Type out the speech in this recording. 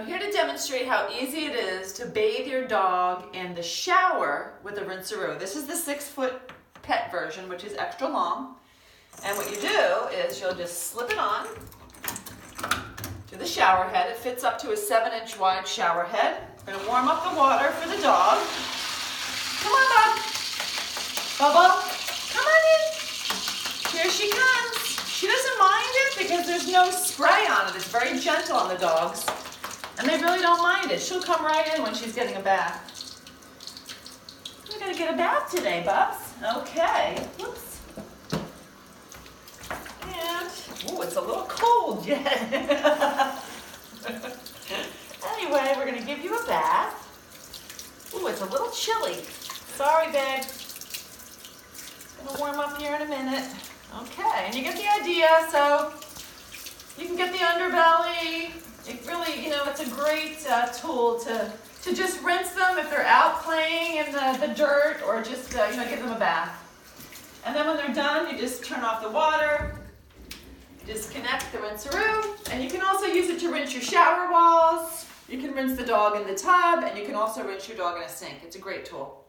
I'm here to demonstrate how easy it is to bathe your dog in the shower with a Rinseroo. This is the 6-foot pet version, which is extra long. And what you do is you'll just slip it on to the shower head. It fits up to a 7-inch wide shower head. We're going to warm up the water for the dog. Come on, Bub. Bubba, come on in. Here she comes. She doesn't mind it because there's no spray on it. It's very gentle on the dogs. And they really don't mind it. She'll come right in when she's getting a bath. We're going to get a bath today, Bubs. Okay. Whoops. And, ooh, it's a little cold yet. Anyway, we're going to give you a bath. Ooh, it's a little chilly. Sorry, babe. It'll warm up here in a minute. Okay, and you get the idea. So you can get the underbelly. It really, it's a great tool to just rinse them if they're out playing in the dirt, or just, give them a bath. And then when they're done, you just turn off the water, disconnect the Rinseroo, and you can also use it to rinse your shower walls. You can rinse the dog in the tub, and you can also rinse your dog in a sink. It's a great tool.